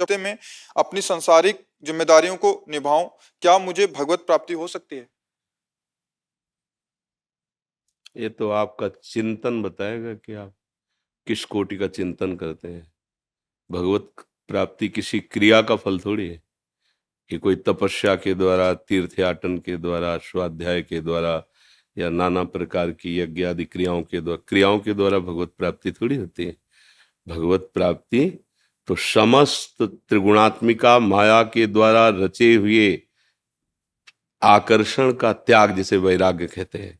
हफ्ते में अपनी सांसारिक जिम्मेदारियों को निभाऊं, क्या मुझे भगवत प्राप्ति हो सकती है? ये तो आपका चिंतन बताएगा कि आप किस कोटि का चिंतन करते हैं। भगवत प्राप्ति किसी क्रिया का फल थोड़ी है कि कोई तपस्या के द्वारा, तीर्थयाटन के द्वारा, स्वाध्याय के द्वारा या नाना प्रकार की यज्ञ आदि क्रियाओं के द्वारा भगवत प्राप्ति थोड़ी होती है। भगवत प्राप्ति तो समस्त त्रिगुणात्मिका माया के द्वारा रचे हुए आकर्षण का त्याग, जिसे वैराग्य कहते हैं,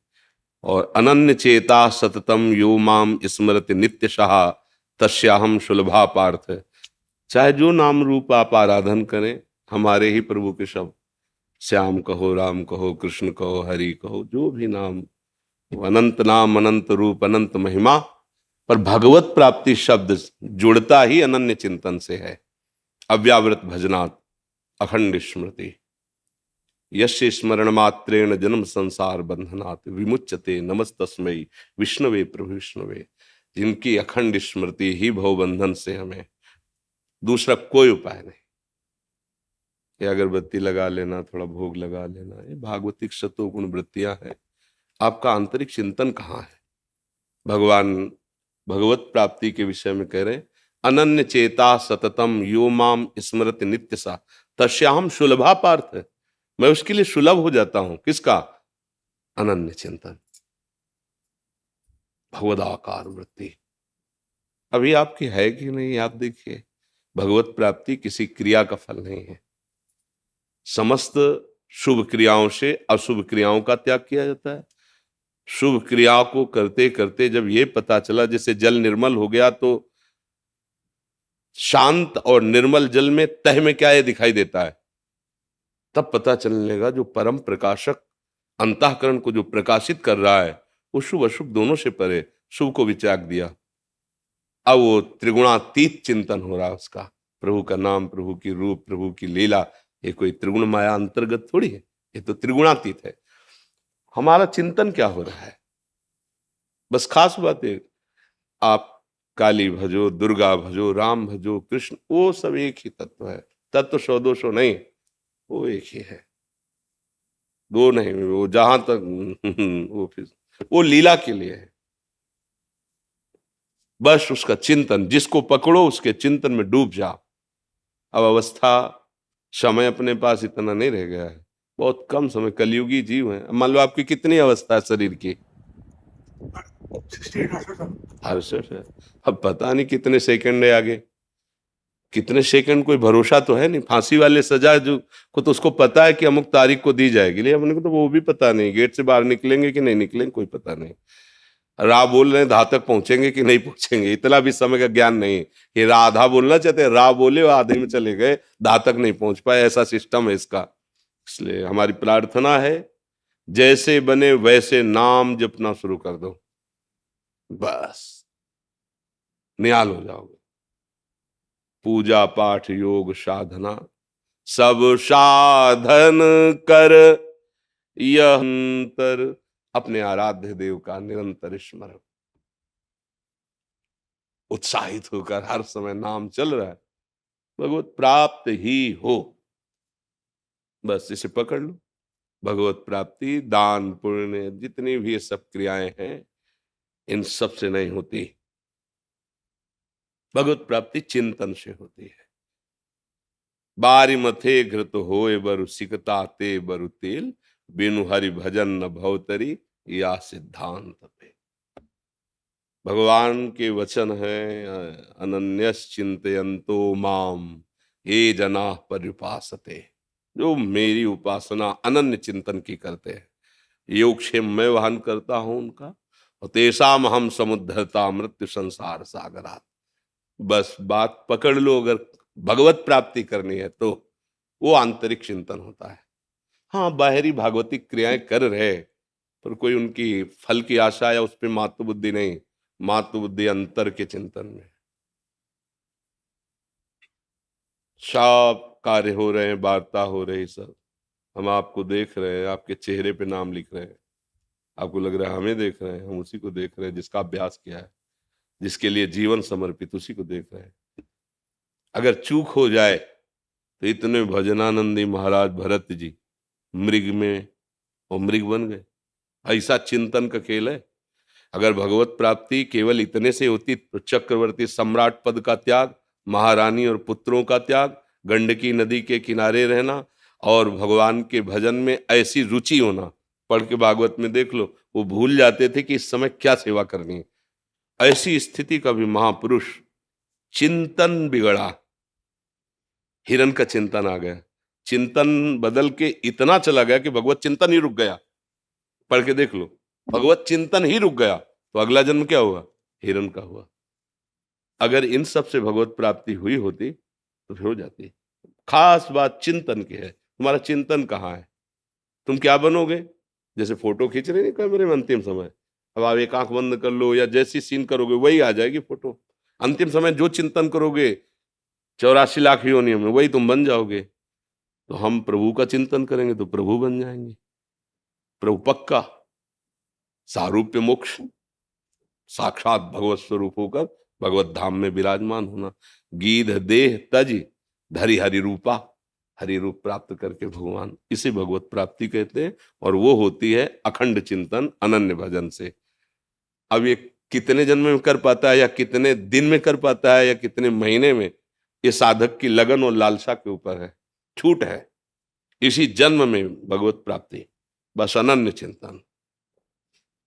और अनन्य चेता सततम यो माम स्मरति नित्यशः तस्याहम सुलभा पार्थ। चाहे जो नाम रूप आप आराधन करें, हमारे ही प्रभु के शब्द, श्याम कहो, राम कहो, कृष्ण कहो, हरि कहो, जो भी नाम, वो अनंत नाम, अनंत रूप, अनंत महिमा। पर भगवत प्राप्ति शब्द जुड़ता ही अनन्य चिंतन से है। अव्यावृत भजनात् अखंड स्मृति, यस्य स्मरण मात्रेण जन्म संसार बंधनात् विमुच्यते नमस्तस्मै विष्णवे प्रभु विष्णवे। जिनकी अखंड स्मृति ही भवबंधन से हमें, दूसरा कोई उपाय नहीं। ये अगरबत्ती लगा लेना, थोड़ा भोग लगा लेना, ये भागवतिक शतोगुण वृत्तियां हैं। आपका आंतरिक चिंतन कहाँ है? भगवान भगवत प्राप्ति के विषय में कह रहे हैं, अनन्य चेता सततम यो माम स्मृति नित्य सा तस्याहम सुलभा पार्थ। मैं उसके लिए सुलभ हो जाता हूं। किसका? अनन्य चिंतन, भगवदाकार वृत्ति। अभी आपकी है कि नहीं, आप देखिए। भगवत प्राप्ति किसी क्रिया का फल नहीं है। समस्त शुभ क्रियाओं से अशुभ क्रियाओं का त्याग किया जाता है। शुभ क्रिया को करते करते जब ये पता चला, जैसे जल निर्मल हो गया, तो शांत और निर्मल जल में तह में क्या ये दिखाई देता है, तब पता चलने लगा जो परम प्रकाशक अंतःकरण को जो प्रकाशित कर रहा है, वो शुभ अशुभ दोनों से परे, शुभ को भी त्याग दिया। अब वो त्रिगुणातीत चिंतन हो रहा है उसका। प्रभु का नाम, प्रभु की रूप, प्रभु की लीला, ये कोई त्रिगुण माया अंतर्गत थोड़ी है, ये तो त्रिगुणातीत है। हमारा चिंतन क्या हो रहा है? बस खास बात है, आप काली भजो, दुर्गा भजो, राम भजो, कृष्ण, वो सब एक ही तत्व है। तत्व सौ दो सौ नहीं, वो एक ही है। दो नहीं, वो जहां तक वो फिर वो लीला के लिए है। बस उसका चिंतन, जिसको पकड़ो उसके चिंतन में डूब जाओ। अब अवस्था, समय अपने पास इतना नहीं रह गया है, बहुत कम समय, कलयुगी जीव है। मान लो आपकी कितनी अवस्था है शरीर की? 68 है। अब पता नहीं कितने सेकंड है आगे, कितने सेकंड कोई भरोसा तो है नहीं। फांसी वाले सजा जो को तो उसको पता है कि अमुक तारीख को दी जाएगी, लेकिन अपने को तो वो भी पता नहीं, गेट से बाहर निकलेंगे कि नहीं निकलेंगे कोई पता नहीं। रा बोल रहे हैं, धा तक पहुंचेंगे कि नहीं पहुंचेंगे, इतना भी समय का ज्ञान नहीं कि राधा बोलना चाहते, रा बोले वो आधे में चले गए, धा तक नहीं पहुंच पाए। ऐसा सिस्टम है इसका। इसलिए हमारी प्रार्थना है, जैसे बने वैसे नाम जपना शुरू कर दो, बस निहाल हो जाओगे। पूजा पाठ योग साधना सब साधन कर, यह अंतर अपने आराध्य देव का निरंतर स्मरण। उत्साहित होकर हर समय नाम चल रहा है, भगवत प्राप्त ही हो, बस इसे पकड़ लो। भगवत प्राप्ति, दान पुण्य, जितनी भी ये सब क्रियाएं हैं, इन सब से नहीं होती। भगवत प्राप्ति चिंतन से होती है। बारी मथे घृत होए बरु सिकता ते बरु तेल, बिनु हरि भजन न भवतरी, या सिद्धांत पे। भगवान के वचन है, अनन्यस चिंतयन्तो माम ये जना पर्युपासते। जो मेरी उपासना अनन्य चिंतन की करते हैं, योगक्षेम मैं वहन करता हूं उनका, और तेषाम हम समुद्धरता मृत्यु संसार सागरात। बस बात पकड़ लो, अगर भगवत प्राप्ति करनी है तो वो आंतरिक चिंतन होता है। हाँ, बाहरी भागवतिक क्रियाएं कर रहे, पर कोई उनकी फल की आशा या उस पर मातृ बुद्धि नहीं, मातृ बुद्धि अंतर के चिंतन में। सब कार्य हो रहे हैं, वार्ता हो रही, सब हम आपको देख रहे हैं, आपके चेहरे पे नाम लिख रहे हैं, आपको लग रहा है हमें देख रहे हैं, हम उसी को देख रहे हैं जिसका अभ्यास किया है, जिसके लिए जीवन समर्पित, उसी को देख रहे हैं। अगर चूक हो जाए तो इतने भजनानंदी महाराज भरत जी मृग में और मृग बन गए। ऐसा चिंतन का खेल है। अगर भगवत प्राप्ति केवल इतने से होती तो चक्रवर्ती सम्राट पद का त्याग, महारानी और पुत्रों का त्याग, गंडकी नदी के किनारे रहना और भगवान के भजन में ऐसी रुचि होना, पढ़ के भागवत में देख लो, वो भूल जाते थे कि इस समय क्या सेवा करनी है। ऐसी स्थिति का भी महापुरुष चिंतन बिगड़ा, हिरण का चिंतन आ गया, चिंतन बदल के इतना चला गया कि भगवत चिंतन ही रुक गया। पढ़ के देख लो, भगवत चिंतन ही रुक गया तो अगला जन्म क्या हुआ? हिरण का हुआ। अगर इन सब से भगवत प्राप्ति हुई होती तो फिर हो जाती। खास बात चिंतन की है। तुम्हारा चिंतन कहाँ है? तुम क्या बनोगे? जैसे फोटो खींच रहे हैं कैमरे में अंतिम समय, अब आप एक आंख बंद कर लो या जैसी सीन करोगे वही आ जाएगी फोटो। अंतिम समय जो चिंतन करोगे 84 लाख योनियों में वही तुम बन जाओगे। तो हम प्रभु का चिंतन करेंगे तो प्रभु बन जाएंगे। प्रभु पक्का सारूप्य मोक्ष, साक्षात भगवत स्वरूप होकर भगवत धाम में विराजमान होना। गीध देह तज धरि हरि रूपा, हरि रूप प्राप्त करके भगवान, इसे भगवत प्राप्ति कहते हैं। और वो होती है अखंड चिंतन अनन्य भजन से। अब ये कितने जन्म में कर पाता है या कितने दिन में कर पाता है या कितने महीने में, ये साधक की लगन और लालसा के ऊपर है। छूट है इसी जन्म में भगवत प्राप्ति, बस अनन्य चिंतन।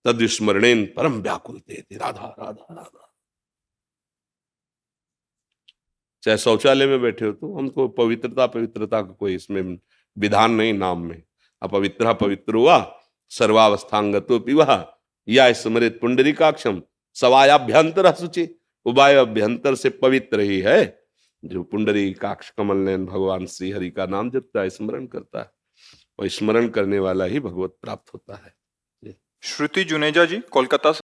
तद स्मरणेन परम व्याकुलते थे, राधा राधा राधा। चाहे शौचालय में बैठे हो तो हमको पवित्रता पवित्रता का कोई इसमें विधान नहीं नाम में। अपवित्र पवित्र हुआ सर्वावस्थांगतो पिवा या स्मृत पुंडरीकाक्षम सवायाभ्यंतर शुचि। उबाय अभ्यंतर से पवित्र ही है जो पुंडरीकाक्ष कमल नयन भगवान श्री हरि का नाम जपता है, स्मरण करता है, और स्मरण करने वाला ही भगवत प्राप्त होता है। श्रुति जुनेजा जी कोलकाता से।